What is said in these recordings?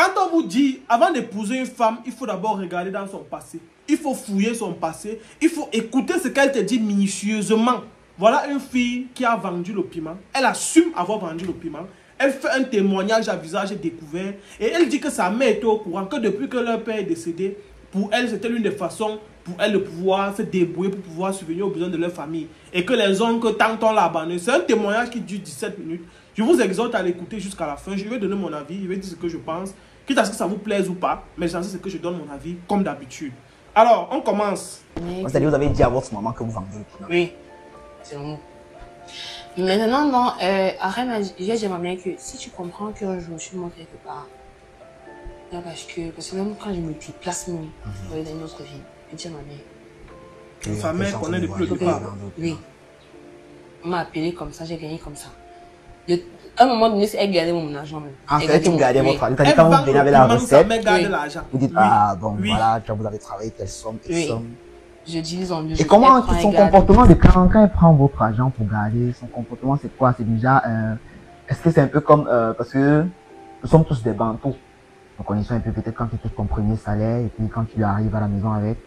Quand on vous dit, avant d'épouser une femme, il faut d'abord regarder dans son passé. Il faut fouiller son passé. Il faut écouter ce qu'elle te dit minutieusement. Voilà une fille qui a vendu le piment. Elle assume avoir vendu le piment. Elle fait un témoignage à visage découvert. Et elle dit que sa mère était au courant, que depuis que leur père est décédé, pour elle, c'était l'une des façons pour elle de pouvoir se débrouiller, pour pouvoir subvenir aux besoins de leur famille. Et que les oncles, tant on l'a abandonné. C'est un témoignage qui dure 17 minutes. Je vous exhorte à l'écouter jusqu'à la fin. Je vais donner mon avis, je vais dire ce que je pense. Quitte à ce que ça vous plaise ou pas, mais j'en sais ce que je donne mon avis, comme d'habitude. Alors, on commence. C'est-à-dire, vous avez dit à votre maman que vous vendez le piment. Oui, c'est bon. Maintenant, non, Arrête, j'aimerais bien que si tu comprends qu'un jour je suis mort quelque part, parce que même quand je me déplace même, dans une autre vie, je dis à ma mère. Sa mère connaît depuis le départ. Oui. On m'a appelé comme ça, j'ai gagné comme ça. À un moment donné, elle gardait mon argent même. En fait, tu gardais votre argent. Quand vous venez avec la recette, vous dites, ah bon, voilà, vous avez travaillé telle somme, telle somme. Je dis en mieux. Et comment son comportement de quand elle prend votre argent pour garder, son comportement c'est quoi? C'est déjà, est-ce que c'est un peu comme, parce que nous sommes tous des bantous. Nous connaissons un peu peut-être quand tu fais ton premier salaire et puis quand tu arrives à la maison avec,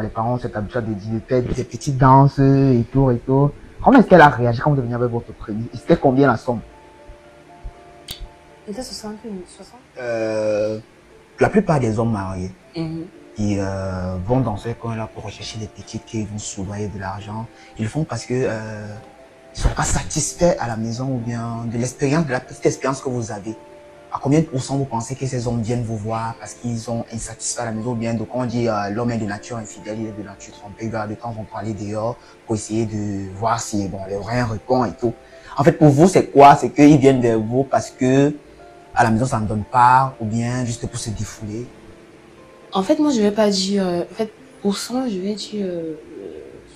les parents ont cette habitude de faire des petites danses et tout et tout. Comment est-ce qu'elle a réagi quand vous êtes venu avec votre premier? C'était combien la somme? C'était 60 000, 60. La plupart des hommes mariés qui vont dans ce coin-là pour rechercher des petites qui vont soudoyer de l'argent, ils le font parce que ils sont pas satisfaits à la maison ou bien de l'expérience, de la petite expérience que vous avez. À combien de pourcents vous pensez que ces hommes viennent vous voir parce qu'ils sont insatisfaits à la maison ou bien, donc on dit l'homme est de nature infidèle, il est de nature trompée, il va de temps en temps aller dehors pour essayer de voir si bon, le rien répond et tout. En fait, pour vous, c'est quoi? C'est qu'ils viennent vers vous parce que à la maison ça ne donne pas ou bien juste pour se défouler? En fait, moi, je vais pas dire, en fait, pourcent, je vais dire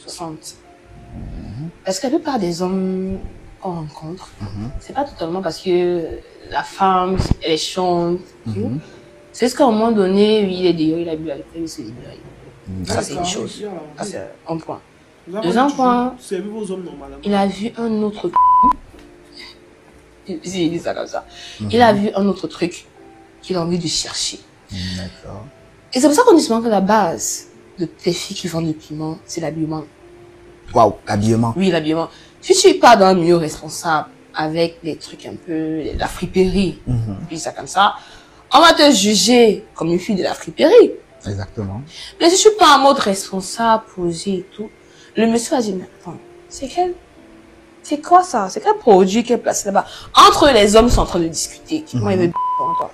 60. Parce que la plupart des hommes qu'on rencontre, c'est pas totalement parce que la femme, elle est chante. C'est juste qu'à un moment donné, il est dehors, il a bu l'alcool, il s'est libéré. Ça, c'est une chose. Ça, c'est un point. Deuxième point, il a vu un autre il dit ça comme ça. Il a vu un autre truc qu'il a envie de chercher. D'accord. Et c'est pour ça qu'on dit souvent que la base de tes filles qui vendent du piment, c'est l'habillement. Waouh, l'habillement. Oui, l'habillement. Si tu es pas dans un milieu responsable, avec des trucs un peu, la friperie, puis ça comme ça, on va te juger comme une fille de la friperie. Exactement. Mais si je suis pas en mode responsable, posé et tout, le monsieur va dire, mais attends, c'est quoi ça? C'est quel produit qui est placé là-bas? Entre les hommes sont en train de discuter. Moi, il veut pour toi.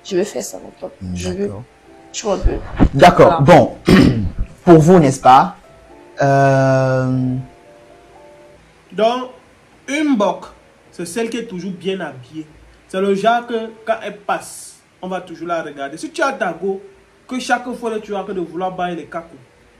Je veux faire ça pour toi. Je veux. Tu vois un peu. D'accord. Voilà. Bon. Pour vous, n'est-ce pas? Donc, une boc, c'est celle qui est toujours bien habillée. C'est le genre que quand elle passe, on va toujours la regarder. Si tu as ta go, que chaque fois tu as que de vouloir bailler les cacos,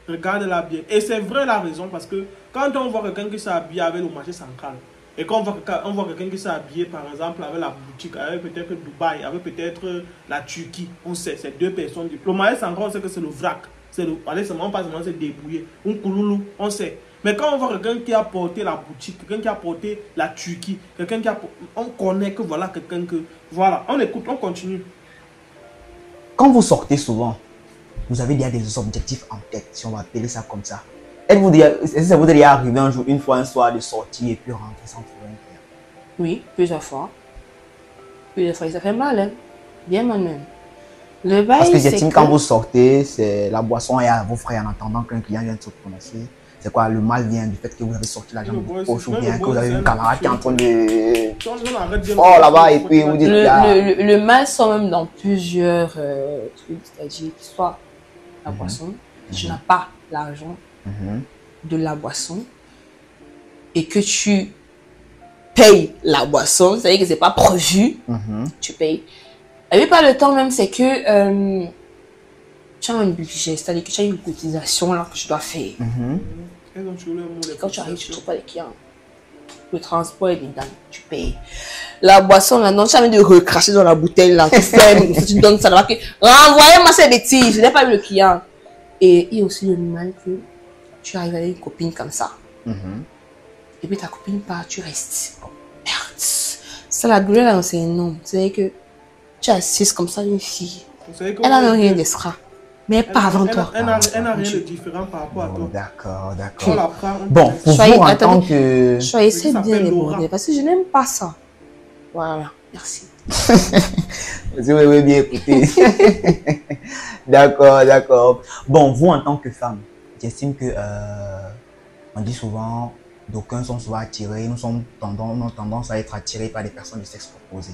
regarde-la bien. Et c'est vrai la raison parce que quand on voit quelqu'un qui s'est habillé avec le marché central, et quand on voit quelqu'un qui s'est habillé par exemple avec la boutique, avec peut-être Dubaï, avec peut-être la Turquie, on sait, c'est deux personnes. Le marché central, on sait que c'est le vrac. Allez, on passe vraiment se débrouiller. Un couloulou, on sait. Mais quand on voit quelqu'un qui a porté la boutique, quelqu'un qui a porté la Turquie, quelqu'un qui a on connaît que voilà quelqu'un que... Voilà, on écoute, on continue. Quand vous sortez souvent, vous avez déjà des objectifs en tête, si on va appeler ça comme ça. Est-ce que ça vous est déjà arrivé un jour, une fois, un soir, de sortir et puis rentrer sans trouver un client? Oui, plusieurs fois. Plusieurs fois, ça fait mal, hein? Bien mal même. Le bail, parce que j'estime quand vous sortez, c'est la boisson et à vos frères en attendant qu'un client vienne se prononcer. C'est quoi, le mal vient du fait que vous avez sorti l'argent de votre poche ou bien que vous avez une camarade qui est en train de... Oh là-bas et puis vous dites... Le mal sort même dans plusieurs trucs, c'est-à-dire soit la boisson, tu n'as pas l'argent de la boisson et que tu payes la boisson, c'est-à-dire que c'est pas prévu, tu payes. Et pas le temps même, c'est que tu as un budget, c'est-à-dire que tu as une cotisation là que tu dois faire. Et quand tu arrives, tu ne trouves pas les clients. Le transport est dedans, tu payes. La boisson là, non, tu as envie de recracher dans la bouteille là, tu fermes, tu donnes ça là, que renvoyez-moi ces bêtises, je n'ai pas eu le client. Et il y a aussi le mal que tu arrives avec une copine comme ça. Et puis ta copine part, tu restes. Oh, merde. Ça, la douleur là, c'est énorme. C'est-à-dire que tu assises comme ça une fille. Vous savez que Elle n'a vous- rien d'extra. Mais pas avant toi. Elle n'a rien de différent par rapport à Bon, toi. d'accord, On d'accord. la prend. on Bon, te laisse. pour Soyez- vous, en attendez. tant que... Soyez c'est Ça bien s'appelle les Laura. bordels parce que je n'aime pas ça. Voilà, merci. Vous avez bien écouté. D'accord, d'accord. Bon, vous, en tant que femme, j'estime que... on dit souvent, d'aucuns sont souvent attirés, nous avons tendance à être attirés par des personnes du sexe opposé.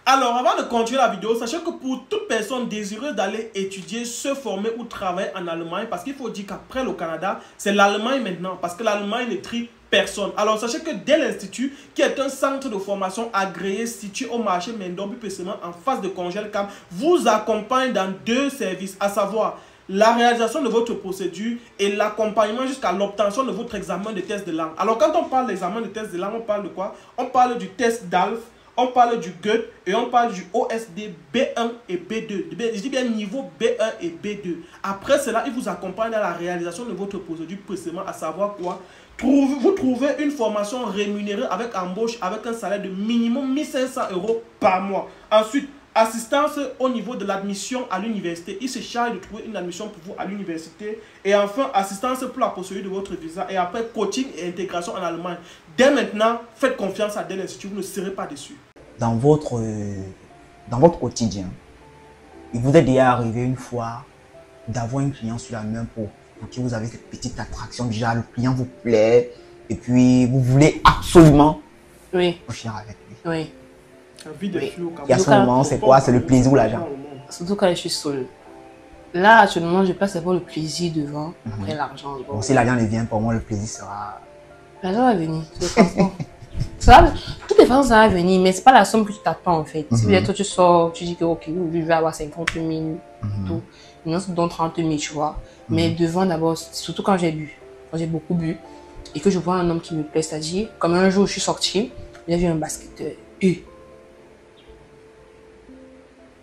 Alors, avant de continuer la vidéo, sachez que pour toute personne désireuse d'aller étudier, se former ou travailler en Allemagne, parce qu'il faut dire qu'après le Canada, c'est l'Allemagne maintenant, parce que l'Allemagne ne trie personne. Alors, sachez que dès l'Institut, qui est un centre de formation agréé situé au marché Mendon, plus précisément en face de Congel-Cam, vous accompagne dans 2 services, à savoir la réalisation de votre procédure et l'accompagnement jusqu'à l'obtention de votre examen de test de langue. Alors, quand on parle d'examen de test de langue, on parle de quoi? On parle du test d'ALF, on parle du Goethe et on parle du OSD B1 et B2. Je dis bien niveau B1 et B2. Après cela, il vous accompagne dans la réalisation de votre procédure précisément, à savoir quoi? Vous trouvez une formation rémunérée avec embauche, avec un salaire de minimum 1500 € par mois. Ensuite, assistance au niveau de l'admission à l'université. Il se charge de trouver une admission pour vous à l'université. Et enfin, assistance pour la procédure de votre visa. Et après, coaching et intégration en Allemagne. Dès maintenant, faites confiance à Dell Institute, vous ne serez pas déçus. Dans votre quotidien, il vous est déjà arrivé une fois d'avoir un client sur la main pour qui vous avez cette petite attraction, déjà le client vous plaît et puis vous voulez absolument Oui, coucher avec lui. oui. La vie des Oui. filles au Cameroun. Et à ce moment, c'est quoi? C'est le plaisir ou l'argent? Surtout quand je suis seule. Là, actuellement, je passe pour le plaisir devant, après l'argent. Bon, si l'argent ne vient, pour moi, le plaisir sera... L'argent va venir, de toute façon. Toutes les façons, ça va venir, mais c'est pas la somme que tu t'attends en fait. Si peut-être tu sors, tu dis que ok, je vais avoir 50 000, tout. Maintenant, c'est dans 30 000, tu vois. Mais devant d'abord, surtout quand j'ai bu, quand j'ai beaucoup bu, et que je vois un homme qui me plaît, c'est-à-dire, comme un jour je suis sortie, j'ai vu un basketteur. Et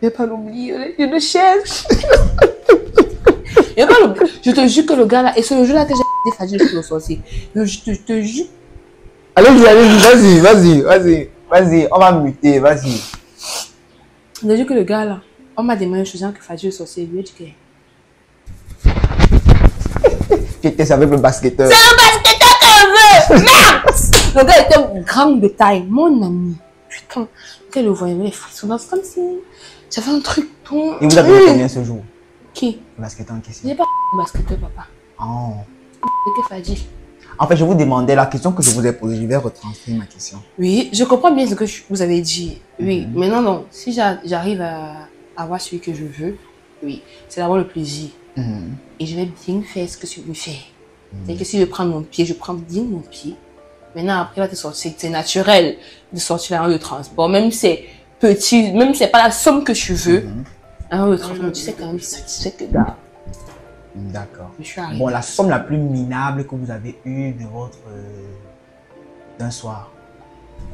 je vais pas l'oublier, je le cherche. Je te jure que le gars là, et c'est le jour là que j'ai des Fadil sur le sorcier. Je te jure. Allez, vas-y, on va muter, vas-y. Je te jure que le gars là, on m'a demandé une chose que Fadil le sorcier, lui, dit que. Tu étais avec le basketteur. C'est le basketteur que je veux! Merde! Le gars était grand de taille, mon ami. Putain, quand il le voyait, les frissons, c'est comme si j'avais un truc ton. Et vous avez combien ce jour? Qui? Le basketteur en question. J'ai pas basketteur, papa. Oh. C'est que Fadil. En fait, je vous demandais la question que je vous ai posée. Je vais retranscrire ma question. Oui, je comprends bien ce que vous avez dit. Oui, maintenant, non. Si j'arrive à avoir celui que je veux, oui, c'est d'avoir le plaisir. Et je vais bien faire ce que tu me fais. C'est que si je prends mon pied, je prends bien mon pied. Maintenant, après, là, c'est naturel de sortir la rue de transport. Même si c'est petit, même si c'est pas la somme que tu veux, la rue de transport, tu sais quand même satisfait que là. D'accord. Je suis arrivée. Bon, la somme la plus minable que vous avez eue de votre... d'un soir,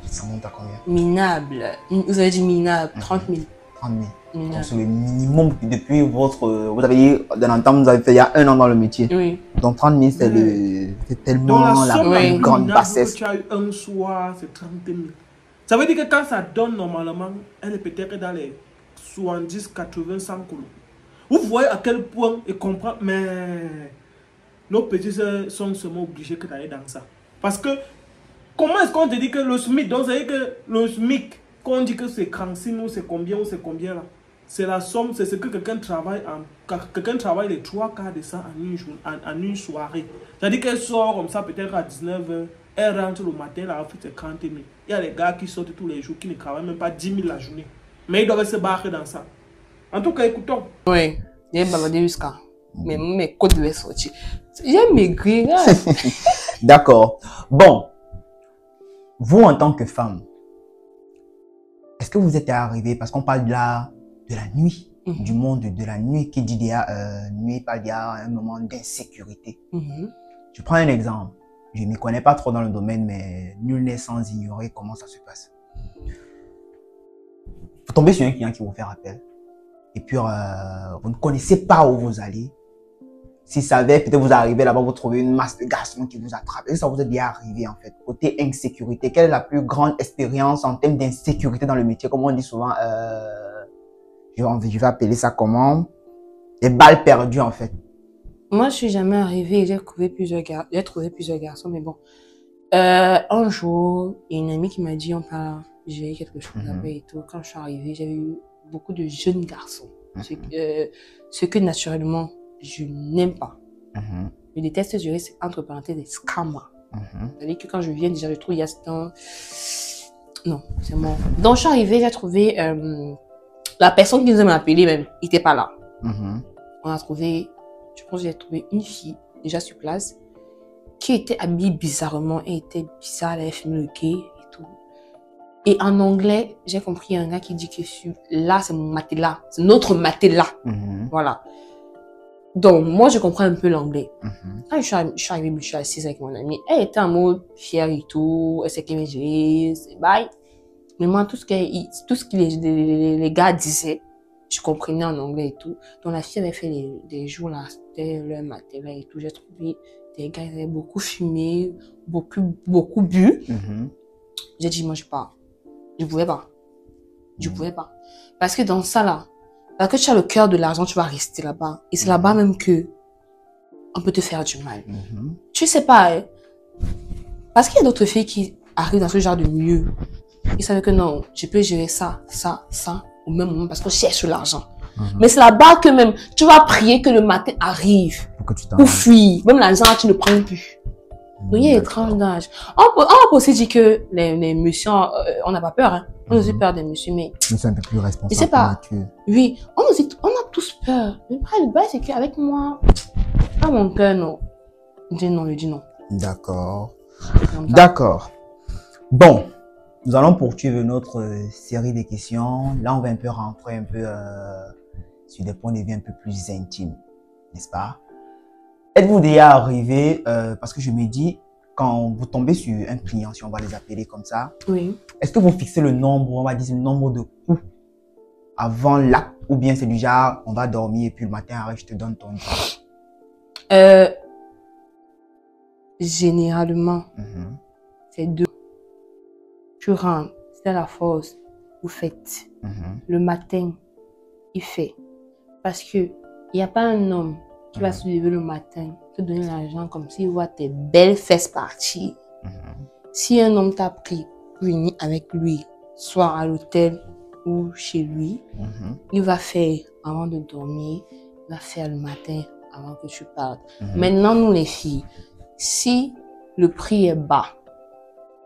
ça monte à combien? Minable. Vous avez dit minable. 30 000. 30 000. Minable. Donc, c'est le minimum depuis votre... vous avez dit, de l'entendre, vous avez fait il y a 1 an dans le métier. Oui. Donc 30 000, c'est c'est tellement Donc, la somme plus Oui. grande minable bassesse. que tu as eu un soir, c'est 30 000. Ça veut dire que quand ça donne normalement, elle est peut-être dans les 70, 80, 100 kilos. Vous voyez à quel point et comprendre, mais nos petits sont seulement obligés d'aller dans ça. Parce que, comment est-ce qu'on te dit que le SMIC, donc ça veut dire que le SMIC, qu'on dit que c'est 36 ou c'est combien là? C'est la somme, c'est ce que quelqu'un travaille les 3 quarts de ça en une soirée. C'est-à-dire qu'elle sort comme ça peut-être à 19 h, elle rentre le matin, la fait c'est 30 000. Il y a des gars qui sortent tous les jours, qui ne travaillent même pas 10 000 la journée. Mais ils doivent se barrer dans ça. En tout cas, écoutons. Oui. J'ai bavardé jusqu'à. Mais mes côtes devaient sortir. J'ai maigri. D'accord. Bon, vous en tant que femme, est-ce que vous êtes arrivé, parce qu'on parle de la nuit, du monde de la nuit, qui dit nuit, parle un moment d'insécurité. Je prends un exemple. Je ne m'y connais pas trop dans le domaine, mais nul n'est sans ignorer comment ça se passe. Vous tombez sur un client qui vous fait appel. Et puis, vous ne connaissez pas où vous allez. Si ça avait, peut-être vous arrivez là-bas, vous trouvez une masse de garçons qui vous attrapent. Et ça vous est bien arrivé, en fait. Côté insécurité, quelle est la plus grande expérience en termes d'insécurité dans le métier? Comme on dit souvent, je vais appeler ça comment? Des balles perdues, en fait. Moi, je suis jamais arrivée et j'ai trouvé plusieurs garçons, mais bon. Un jour, il y a une amie qui m'a dit, on parle, j'ai quelque chose après et tout. Quand je suis arrivée, j'avais eu beaucoup de jeunes garçons. Ce que naturellement, je n'aime pas. Je déteste gérer, c'est entre parenthèses des scammers. C'est-à-dire que quand je viens, déjà, je trouve il y a un... Non, c'est mort. Donc, je suis arrivée, j'ai trouvé... la personne qui nous a appelé même, il n'était pas là. On a trouvé... Je pense que j'ai trouvé une fille, déjà sur place, qui était habillée bizarrement. Elle était bizarre, elle avait fumé le gay et tout. Et en anglais, j'ai compris un gars qui dit que là, c'est mon matelas. C'est notre matelas. Voilà. Donc, moi, je comprends un peu l'anglais. Quand je suis arrivée, je suis assise avec mon amie. Elle était en mode fière et tout. Elle sait qu'elle gérer, c'est bye. Mais moi, tout ce que les gars disaient, je comprenais en anglais et tout. Donc, la fille avait fait des jours là, c'était le matelas et tout. J'ai trouvé des gars, ils avaient beaucoup fumé, beaucoup bu. J'ai dit, moi, je pars. Je pouvais pas. Je pouvais pas. Parce que dans ça là, parce que tu as le cœur de l'argent, tu vas rester là-bas. Et c'est là-bas même que on peut te faire du mal. Tu sais pas, hein? Parce qu'il y a d'autres filles qui arrivent dans ce genre de milieu. Ils savent que non, je peux gérer ça, au même moment parce que je cherche l'argent. Mais c'est là-bas que même, tu vas prier que le matin arrive. Pour fuir. Même l'argent, tu ne prends plus. Donc, il y a étrange d'âge. On peut aussi dire que les messieurs, on n'a pas peur, hein. On a aussi peur des messieurs, mais... Nous sommes un peu plus responsables. Je sais pas. Oui, on a tous peur. Le bail, c'est qu'avec moi, à mon cœur, non. Je dis non. D'accord. D'accord. Bon, nous allons poursuivre notre série de questions. Là, on va un peu rentrer sur des points de vue un peu plus intimes, n'est-ce pas? Êtes-vous déjà arrivé, parce que je me dis, quand vous tombez sur un client, si on va les appeler comme ça, oui. Est-ce que vous fixez le nombre, on va dire le nombre de coups avant l'acte, ou bien c'est du genre, on va dormir et puis le matin, arrête, je te donne ton job? Généralement, c'est 2. Tu rentres, c'est la force, vous faites. Le matin, il fait. Parce que il n'y a pas un homme qui va se lever le matin, te donner l'argent comme s'il voit tes belles fesses partir. Si un homme t'a pris, réuni avec lui, soit à l'hôtel ou chez lui, il va faire avant de dormir, il va faire le matin avant que tu partes. Maintenant, nous les filles, si le prix est bas,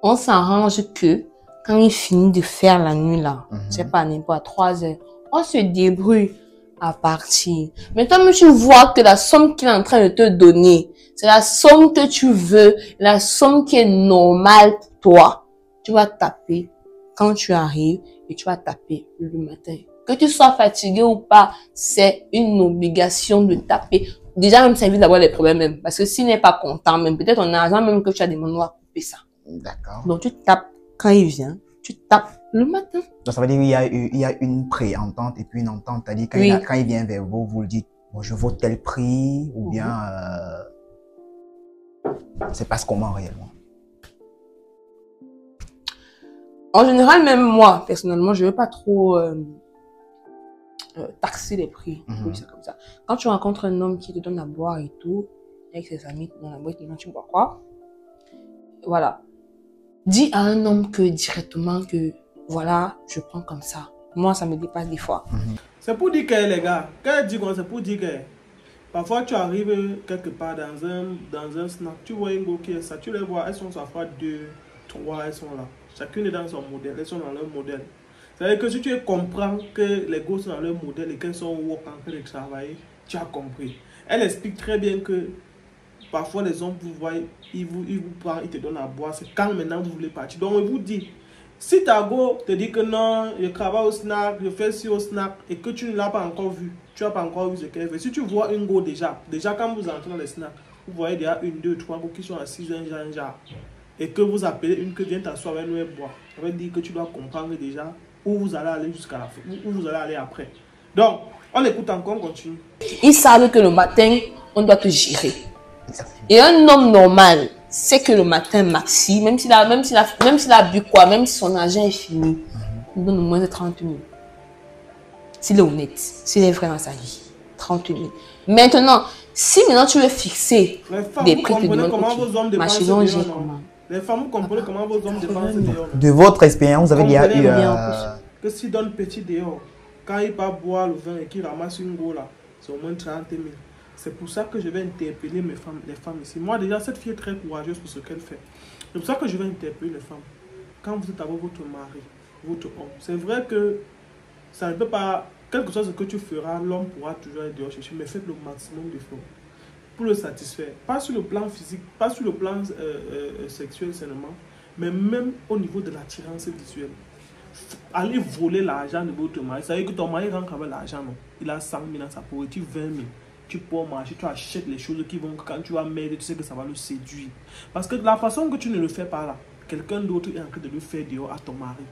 on s'arrange que quand il finit de faire la nuit là, c'est pas n'importe 3 heures, on se débrouille à partir. Mais toi, tu vois que la somme qu'il est en train de te donner, c'est la somme que tu veux, la somme qui est normale pour toi. Tu vas taper quand tu arrives et tu vas taper le matin. Que tu sois fatigué ou pas, c'est une obligation de taper. Déjà, même, ça évite d'avoir des problèmes même. Parce que s'il n'est pas content, même peut-être ton argent même que tu as demandé à couper ça. D'accord. Donc, tu tapes quand il vient, tu tapes le matin. Donc, ça veut dire qu'il y a une pré-entente et puis une entente. C'est-à-dire quand il vient vers vous, vous le dites, bon, je vaux tel prix, ou bien, c'est pas comment réellement. En général, même moi, personnellement, je ne veux pas trop taxer les prix. Oui, c'est comme ça. Quand tu rencontres un homme qui te donne à boire et tout, avec ses amis, dans la boîte, tu bois quoi? Voilà. Dis à un homme que directement que, voilà, je prends comme ça. Moi, ça me dépasse des fois. C'est pour dire que, les gars, quand elle dit c'est pour dire que, parfois tu arrives quelque part dans un snack, tu vois une go qui est ça, tu les vois, elles sont ça fois 2, 3, elles sont là. Chacune est dans son modèle, elles sont dans leur modèle. C'est-à-dire que si tu comprends que les gosses sont dans leur modèle et qu'elles sont en train de travailler, tu as compris. Elle explique très bien que parfois les hommes vous voient, ils vous parlent, ils te donnent à boire, c'est quand maintenant vous voulez partir. Donc on vous dit, si ta go te dit que non, je travaille au snack, je fais ci au snack et que tu ne l'as pas encore vu, tu n'as pas encore vu ce qu'elle fait. Si tu vois une go déjà quand vous entrez dans les snacks, vous voyez déjà 1, 2, 3 go qui sont assis un genre. Et que vous appelez une que vient t'asseoir avec nous et boire. Ça veut dire que tu dois comprendre déjà où vous allez aller jusqu'à la fin, où vous allez aller après. Donc, on écoute encore, on continue. Ils savent que le matin, on doit te gérer. Et un homme normal sait que le matin maxi, même s'il a bu quoi, même si son argent est fini, il donne moins de 30 000. s'il est honnête, s'il est vrai dans sa vie, 30 000. Maintenant, si maintenant tu veux fixer des prix que demandent, comment vos hommes dépensent dehors, non? Les femmes, vous comprenez comment vos hommes dépensent dehors? De votre expérience, vous avez déjà eu... Que s'ils donnent petit dehors, quand il part boire le vin et qu'il ramasse une go là, c'est au moins 30 000. C'est pour ça que je vais interpeller les femmes ici. Moi déjà, cette fille est très courageuse pour ce qu'elle fait. C'est pour ça que je vais interpeller les femmes. Quand vous êtes avec votre mari, votre homme, c'est vrai que ça ne peut pas... Quelque chose que tu feras, l'homme pourra toujours être dehors chercher, mais faites le maximum d'efforts pour le satisfaire. Pas sur le plan physique, pas sur le plan sexuel seulement, mais même au niveau de l'attirance visuelle. Allez voler l'argent de votre mari. Ça veut dire que ton mari rentre avec l'argent, non? Il a 100 000 dans sa poche, tu 20 000. Tu peux marcher, tu achètes les choses qui vont, quand tu vas m'aider, tu sais que ça va le séduire. Parce que de la façon que tu ne le fais pas là, quelqu'un d'autre est en train de le faire dehors à ton mari.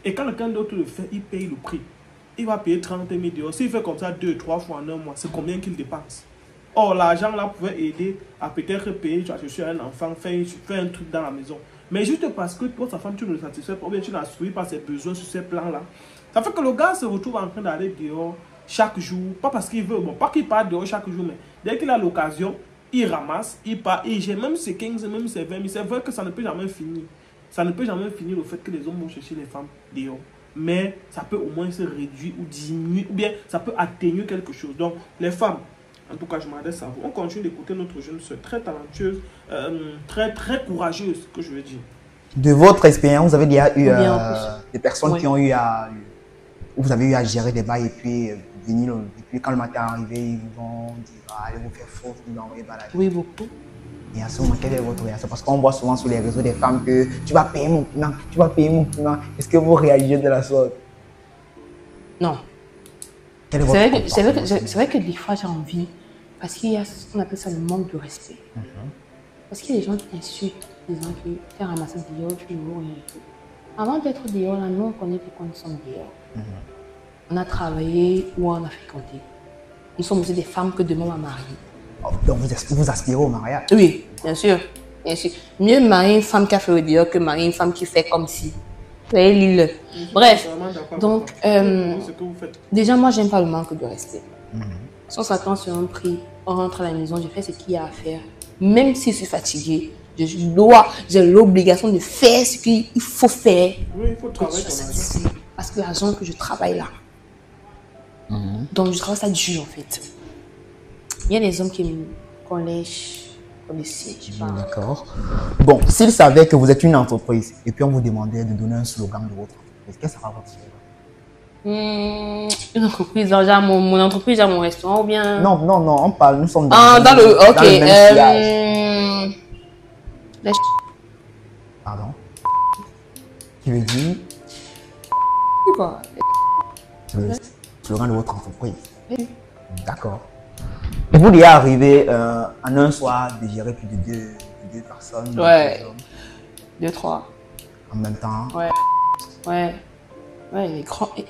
Et quand quelqu'un d'autre le fait, il paye le prix. Il va payer 30 000 dehors. S'il fait comme ça 2-3 fois en un mois, c'est combien qu'il dépense? Or, l'argent là pouvait aider à peut-être payer, tu as cherché un enfant, faire un truc dans la maison. Mais juste parce que toi, sa femme, tu ne le satisfais pas, ou bien tu n'as suivi pas ses besoins sur ces plans-là, ça fait que le gars se retrouve en train d'aller dehors chaque jour. Pas parce qu'il veut, bon, pas qu'il part dehors chaque jour, mais dès qu'il a l'occasion, il ramasse, il part, il gère même ses 15, même ses 20 000. C'est vrai que ça ne peut jamais finir. Ça ne peut jamais finir le fait que les hommes vont chercher les femmes dehors. Mais ça peut au moins se réduire ou diminuer, ou bien ça peut atténuer quelque chose. Donc, les femmes, en tout cas, je m'adresse à vous. On continue d'écouter notre jeune soeur, très talentueuse, très courageuse, que je veux dire. De votre expérience, vous avez déjà eu des personnes qui ont eu à... Vous avez eu à gérer des bails et puis venir, et puis quand le matin est arrivé, ils vont dire allez vous faire faux, vous envoyer balader. Oui, beaucoup. Et à ce moment, quelle est votre réaction? Parce qu'on voit souvent sur les réseaux des femmes que tu vas payer mon piment, tu vas payer mon piment. Est-ce que vous réagissez de la sorte? Non. Quel est votre C'est vrai que des fois j'ai envie, parce qu'il y a ce qu'on appelle ça le manque de respect. Parce qu'il y a des gens qui insultent, des gens qui font ramasser dehors, tu vois, rien et tout. Avant d'être dehors, là, nous on connaît les conditions dehors. On a travaillé ou on a fréquenté. Nous sommes aussi des femmes que demain on va marier. Donc vous aspirez au mariage? Oui, bien sûr. Bien sûr. Mieux marier une femme qui a fait au dehors que marier une femme qui fait comme si. Vous voyez l'île. Bref. Donc, déjà, moi, j'aime pas le manque de respect. Si on s'attend sur un prix, on rentre à la maison, je fais ce qu'il y a à faire. Même si je suis fatiguée, j'ai l'obligation de faire ce qu'il faut faire. Oui, il faut travailler ton argent. Parce que l'argent que je travaille là. Donc, je travaille ça dur, en fait. Il y a des hommes qui lèche comme les sièges. D'accord. Bon, s'ils savaient que vous êtes une entreprise et puis on vous demandait de donner un slogan de votre entreprise, qu'est-ce que ça va votre slogan? Une entreprise, genre mon entreprise, genre mon restaurant ou bien... Non, on parle, nous sommes dans le... Ok. Dans le même Pardon? Qui veut dire? Quoi? Le slogan de votre entreprise. Oui. D'accord. Vous lui est arrivé en un soir de gérer plus de deux personnes? Ouais. 2, 3. En même temps? Ouais, les grands... Vous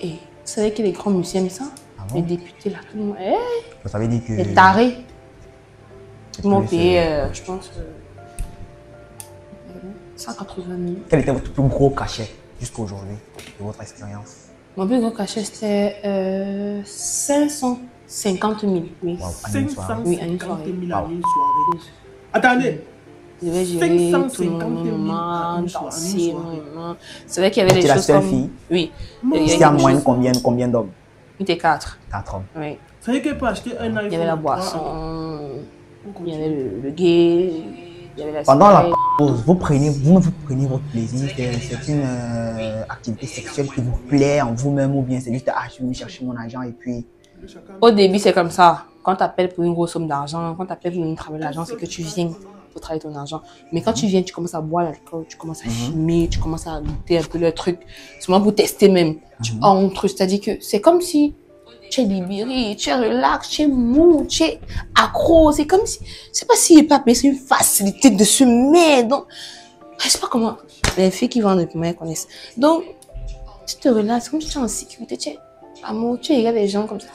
savez que les grands musiciens, ça? Ah bon? Les députés, là, tout le monde... Ça veut dire que... Les tarés. Ils m'ont payé, je pense... 180 000. Quel était votre plus gros cachet jusqu'à aujourd'hui de votre expérience? Mon plus gros cachet, c'était 550 000. Oui. Wow, 550 000 à une soirée. Attendez. Je vais gérer tout le moment, danser. C'est vrai qu'il y avait des choses comme... la seule fille? Oui. Il y a moins combien d'hommes? Il était 4. 4 hommes. Oui. Ça veut dire qu'elle peut acheter un iPhone? Il y avait la boisson, il y avait le gay, il y avait la... Pendant la pause, vous prenez votre plaisir, c'est une activité sexuelle qui vous plaît en vous-même ou bien c'est juste je vais chercher mon argent et puis... Au début, c'est comme ça. Quand tu appelles pour une grosse somme d'argent, quand tu appelles pour une travail d'argent, c'est que tu viens pour travailler ton argent. Mais quand tu viens, tu commences à boire l'alcool, tu commences à fumer, tu commences à goûter un peu le truc, souvent pour tester même. Tu entres, c'est-à-dire que c'est comme si tu es libéré, tu es relax, tu es mou, tu es accro. C'est comme si, je sais pas s'il n'est pas payé, c'est une facilité de se mettre. Donc, je sais pas comment les filles qui vendent depuis moi connaissent. Donc, tu te relaxes, comme si tu es en sécurité, tu es amour, tu regardes les gens comme ça.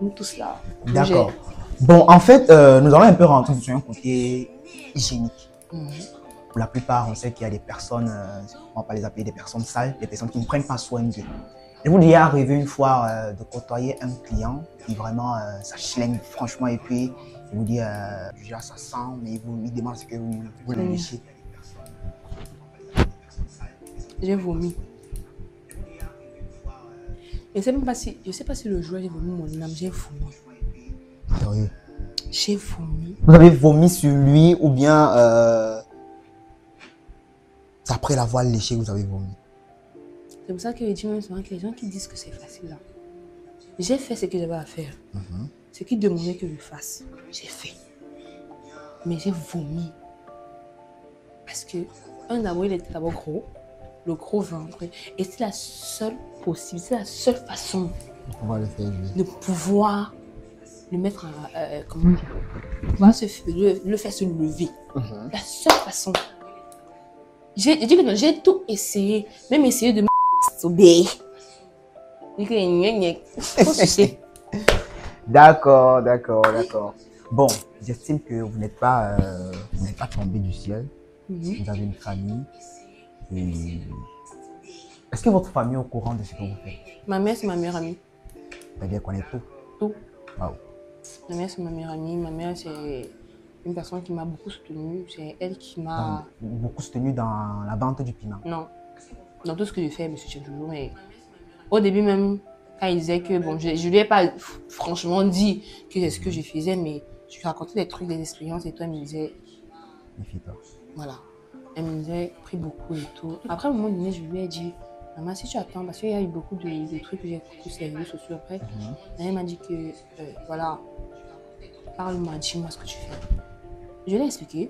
Nous tous là. D'accord. Bon, en fait, nous allons un peu rentrer sur un côté hygiénique. Pour la plupart, on sait qu'il y a des personnes, on va pas les appeler des personnes sales, des personnes qui ne prennent pas soin d'eux. Il vous est arrivé une fois de côtoyer un client qui vraiment ça schlingue franchement et puis il vous dit déjà ça sent mais il demande ce que vous le léchez. J'ai vomi. Je sais même pas si, je sais pas si le jour j'ai vomi mon âme, j'ai vomi. Sérieux? J'ai vomi. Vous avez vomi sur lui ou bien c'est après l'avoir léché que vous avez vomi? C'est pour ça que je dis même souvent que les gens qui disent que c'est facile là. J'ai fait ce que j'avais à faire. Ce qu'ils demandaient que je fasse, j'ai fait. Mais j'ai vomi. Parce que, d'abord, il était d'abord gros. Le gros ventre. Et c'est la seule possible, c'est la seule façon de pouvoir le mettre en. Comment dire? Pouvoir le faire se lever. La seule façon. J'ai dit que non, j'ai tout essayé. Même essayé de m'obéir. D'accord, d'accord, d'accord. Bon, j'estime que vous n'êtes pas tombé du ciel. Vous avez une famille. Et... Est-ce que votre famille est au courant de ce que vous faites? Ma mère, c'est ma meilleure amie. C'est-à-dire qu'on est tout. Tout. Wow. Ma mère, c'est ma meilleure amie. Ma mère, c'est une personne qui m'a beaucoup soutenue. C'est elle qui m'a... Beaucoup soutenu dans la vente du piment? Non. Dans tout ce que je fais, elle me soutient toujours. Mais au début même, quand il disait que... Bon, je lui ai pas franchement dit que c'est ce que je faisais, mais je lui racontais des trucs, des expériences et tout. Elle me disait... Méfie-toi. Voilà. Elle me disait, prie beaucoup et tout. Après, à un moment donné, je lui ai dit, maman, si tu attends, parce qu'il y a eu beaucoup de trucs que j'ai écoutés sur les réseaux sociaux après. Elle m'a dit que, voilà, parle-moi, dis-moi ce que tu fais. Je l'ai expliqué.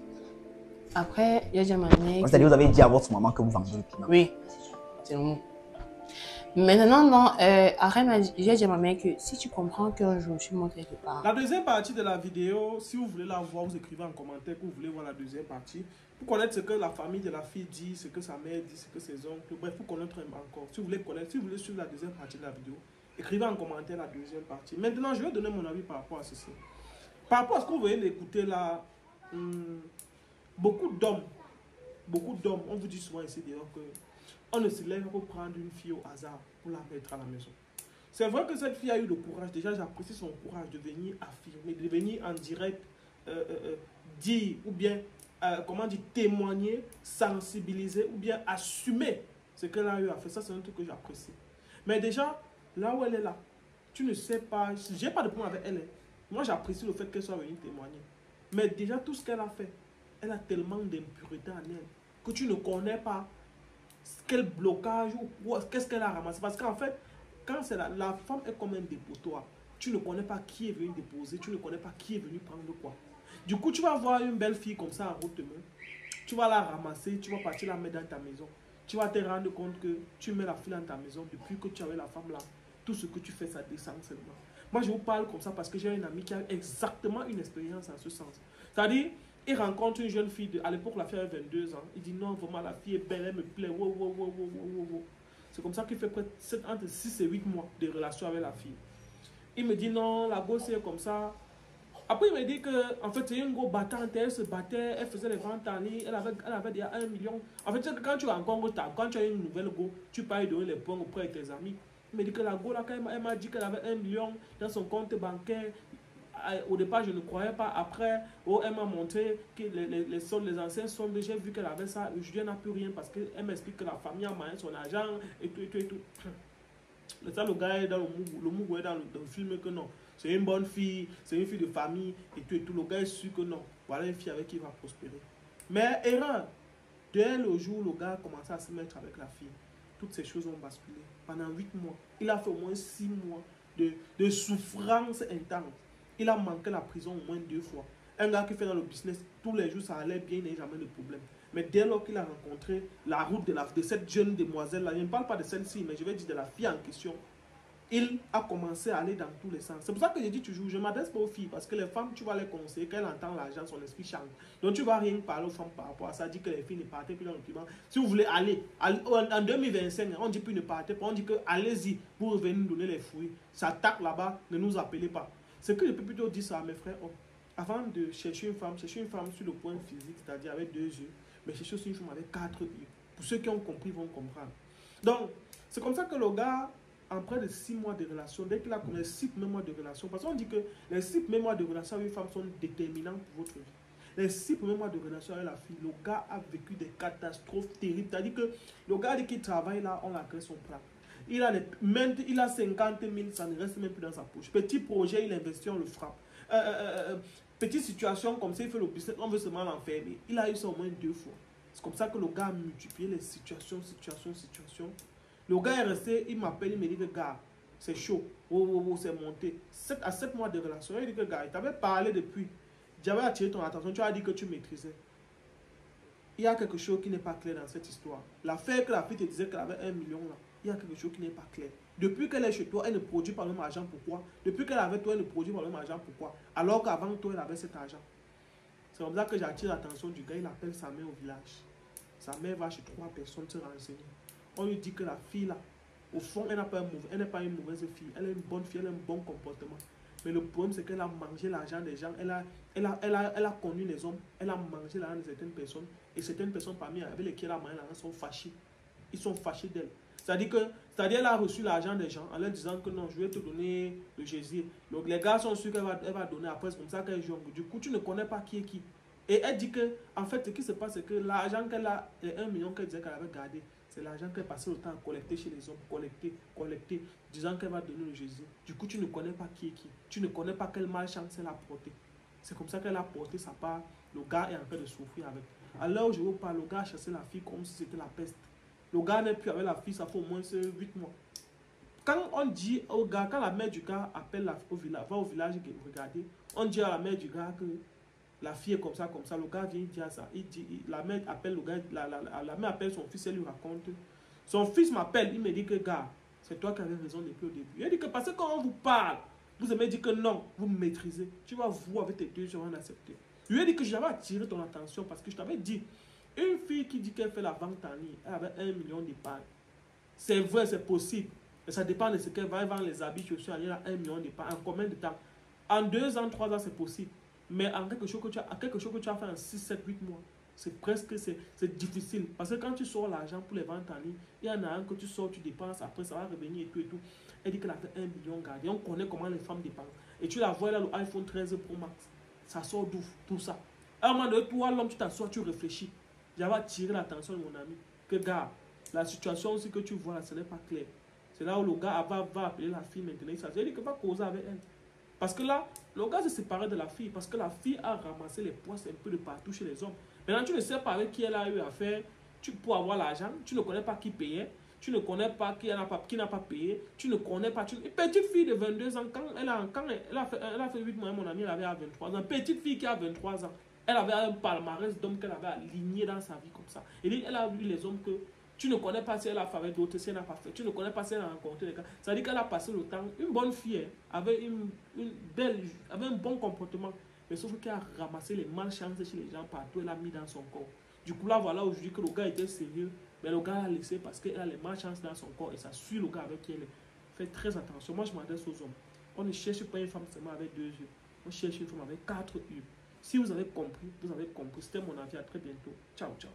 Après, il a dit à ma mère. C'est-à-dire, vous avez dit à votre maman que vous vendez le piment? Oui, c'est le mot. Maintenant, non, j'ai dit à ma mère que si tu comprends qu'un jour je suis montée quelque part. La deuxième partie de la vidéo, si vous voulez la voir, vous écrivez en commentaire que vous voulez voir la deuxième partie. Pour connaître ce que la famille de la fille dit, ce que sa mère dit, ce que ses oncles, bref, pour connaître encore. Si vous voulez connaître, si vous voulez suivre la deuxième partie de la vidéo, écrivez en commentaire la deuxième partie. Maintenant, je vais donner mon avis par rapport à ceci. Par rapport à ce que vous voyez l'écouter là, beaucoup d'hommes, on vous dit souvent ici d'ailleurs que on ne se lève pour prendre une fille au hasard pour la mettre à la maison. C'est vrai que cette fille a eu le courage, déjà j'apprécie son courage de venir affirmer, de venir en direct dire ou bien, comment dire, témoigner, sensibiliser ou bien assumer ce qu'elle a eu à faire. Ça c'est un truc que j'apprécie. Mais déjà, là où elle est là, tu ne sais pas, j'ai pas de problème avec elle. Hein. Moi j'apprécie le fait qu'elle soit venue témoigner. Mais déjà tout ce qu'elle a fait, elle a tellement d'impureté en elle que tu ne connais pas quel blocage ou qu'est-ce qu'elle a ramassé. Parce qu'en fait, quand c'est la femme est comme un dépotoir, tu ne connais pas qui est venu déposer, tu ne connais pas qui est venu prendre quoi. Du coup, tu vas voir une belle fille comme ça en route demain, tu vas la ramasser, tu vas partir la mettre dans ta maison. Tu vas te rendre compte que tu mets la fille dans ta maison depuis que tu avais la femme là. Tout ce que tu fais, ça descend seulement. Moi, je vous parle comme ça parce que j'ai un ami qui a exactement une expérience en ce sens. C'est-à-dire, il rencontre une jeune fille, à l'époque la fille avait 22 ans. Il dit non, vraiment la fille est belle, elle me plaît. Wow, wow, wow, wow, wow, wow. C'est comme ça qu'il fait presque entre 6 et 8 mois de relation avec la fille. Il me dit non, la gosse est comme ça. Après il me dit que en fait c'est une go battante, elle se battait, elle faisait les ventes en ligne, elle avait déjà 1 million. En fait c'est que quand tu rencontres quand tu as une nouvelle go, tu peux aller donner les points auprès de tes amis. Il me dit que la go là, quand elle m'a dit qu'elle avait 1 million dans son compte bancaire. Au départ, je ne croyais pas. Après, elle m'a montré que les anciens soldes, j'ai vu qu'elle avait ça. Julien n'a plus rien parce qu'elle m'explique que la famille a moyen son argent et tout, et tout, et tout. Mais ça, le gars est dans le mougou est dans le film que non. C'est une bonne fille, c'est une fille de famille et tout, et tout. Le gars est sûr que non. Voilà une fille avec qui il va prospérer. Mais erreur. Dès le jour où le gars a commencé à se mettre avec la fille, toutes ces choses ont basculé. Pendant 8 mois, il a fait au moins 6 mois de souffrance intense. Il a manqué la prison au moins 2 fois. Un gars qui fait dans le business, tous les jours ça allait bien, il n'a jamais de problème. Mais dès lors qu'il a rencontré la route de cette jeune demoiselle-là, je ne parle pas de celle-ci, mais je vais dire de la fille en question, il a commencé à aller dans tous les sens. C'est pour ça que je dis toujours, je ne m'adresse pas aux filles, parce que les femmes, tu vas les conseiller, quand elles entendent l'argent, son esprit change. Donc tu ne vas rien parler aux femmes par rapport à ça, dire que les filles ne partaient plus dans le piment. Si vous voulez aller, en 2025, on ne dit plus ne partez pas, on dit que allez-y pour venir nous donner les fruits. Ça tape là-bas, ne nous appelez pas. Ce que je peux plutôt dire ça à mes frères, avant de chercher une femme sur le point physique, c'est-à-dire avec 2 yeux, mais chercher aussi une femme avec 4 yeux. Pour ceux qui ont compris, vont comprendre. Donc, c'est comme ça que le gars en près de 6 mois de relation, dès qu'il a connu les 6 premiers mois de relation, parce qu'on dit que les 6 premiers mois de relation avec une femme sont déterminants pour votre vie. Les 6 premiers mois de relation avec la fille, le gars a vécu des catastrophes terribles. C'est-à-dire que le gars dit qu'il travaille là, on a créé son plan. Il a 50 000, ça ne reste même plus dans sa poche. Petit projet, il investit, on le frappe. Petite situation comme ça, il fait le business, on veut seulement l'enfermer. Il a eu ça au moins 2 fois. C'est comme ça que le gars a multiplié les situations. Le gars est resté, il m'appelle, il me dit que gars, c'est chaud, c'est monté. À 7 mois de relation, il dit que gars, il t'avait parlé depuis. J'avais attiré ton attention, tu as dit que tu maîtrisais. Il y a quelque chose qui n'est pas clair dans cette histoire. L'affaire que la fille te disait qu'elle avait 1 million là, il y a quelque chose qui n'est pas clair. Depuis qu'elle est chez toi, elle ne produit pas le même argent, pourquoi? Depuis qu'elle est avec toi, elle ne produit pas le même argent, pourquoi? Alors qu'avant toi, elle avait cet argent. C'est comme ça que j'attire l'attention du gars, il appelle sa mère au village. Sa mère va chez 3 personnes se renseigner. On lui dit que la fille là, au fond, elle n'est pas une mauvaise fille, elle est une bonne fille, elle a un bon comportement. Mais le problème, c'est qu'elle a mangé l'argent des gens, elle a connu les hommes, elle a mangé l'argent de certaines personnes, et certaines personnes parmi avec lesquelles elle a mangé l'argent sont fâchées. Ils sont fâchés d'elle. C'est-à-dire qu'elle a reçu l'argent des gens en leur disant que non, je vais te donner le Jésus. Donc les gars sont sûrs qu'elle va donner après, c'est comme ça qu'elle joue. Du coup, tu ne connais pas qui est qui. Et elle dit que, en fait, ce qui se passe, c'est que l'argent qu'elle a, les 1 million qu'elle disait qu'elle avait gardé, c'est l'argent qu'elle passait le temps à collecter chez les hommes, collecter, disant qu'elle va donner le Jésus. Du coup, tu ne connais pas qui est qui. Tu ne connais pas quelle malchance elle a porté. C'est comme ça qu'elle a porté sa part. Le gars est en train de souffrir avec. À l'heure où je vous parle, le gars a chassé la fille comme si c'était la peste. Le gars n'est plus avec la fille, ça fait au moins 8 mois. Quand on dit au gars, quand la mère du gars appelle au village, va au village regarder, on dit à la mère du gars que la fille est comme ça, le gars vient dire ça. La mère appelle le gars, la mère appelle son fils, elle lui raconte. Son fils m'appelle, il me dit que gars, c'est toi qui avais raison depuis le début. Il dit que parce que quand on vous parle, vous aimez dire que non, vous me maîtrisez. Tu vas vous avec tes 2 jours en accepter. Il lui a dit que j'avais attiré ton attention parce que je t'avais dit, une fille qui dit qu'elle fait la vente en ligne, elle avait 1 million d'épargne. C'est vrai, c'est possible. Mais ça dépend de ce qu'elle va vendre les habits. Je suis allé à 1 million d'épargne. En combien de temps? En 2 ans, 3 ans, c'est possible. Mais en quelque chose que tu as fait en 6, 7, 8 mois, c'est difficile. Parce que quand tu sors l'argent pour les ventes en ligne, il y en a un que tu sors, tu dépenses, après ça va revenir et tout. Elle dit qu'elle a fait 1 million gardé. On connaît comment les femmes dépensent. Et tu la vois là, le iPhone 13 Pro Max. Ça sort d'où? Tout ça. À un moment donné, toi, l'homme, tu t'assois, tu réfléchis. J'avais attiré l'attention de mon ami. Que gars, la situation aussi que tu vois là, ce n'est pas clair. C'est là où le gars va appeler la fille maintenant. Ça veut dire qu'il va causer avec elle. Parce que là, le gars s'est séparé de la fille. Parce que la fille a ramassé les poisses un peu de partout chez les hommes. Maintenant, tu ne sais pas avec qui elle a eu affaire. Pour avoir l'argent, tu ne connais pas qui payait. Tu ne connais pas qui n'a pas payé. Tu ne connais pas. Une petite fille de 22 ans, quand elle a fait 8 mois, mon ami, elle avait 23 ans. Petite fille qui a 23 ans. Elle avait un palmarès d'hommes qu'elle avait aligné dans sa vie comme ça. Et elle a vu les hommes que tu ne connais pas si elle a fait avec d'autres, si elle n'a pas fait. Tu ne connais pas si elle a rencontré des gars. Ça veut dire qu'elle a passé le temps. Une bonne fille, avait avait un bon comportement. Mais sauf qu'elle a ramassé les malchances chez les gens partout. Elle a mis dans son corps. Du coup, là, voilà aujourd'hui que le gars était sérieux. Mais le gars l'a laissé parce qu'elle a les malchances dans son corps. Et ça suit le gars avec qui elle est. Faites très attention. Moi, je m'adresse aux hommes. On ne cherche pas une femme seulement avec 2 yeux. On cherche une femme avec 4 yeux. Si vous avez compris, vous avez compris. C'était mon avis. À très bientôt. Ciao, ciao.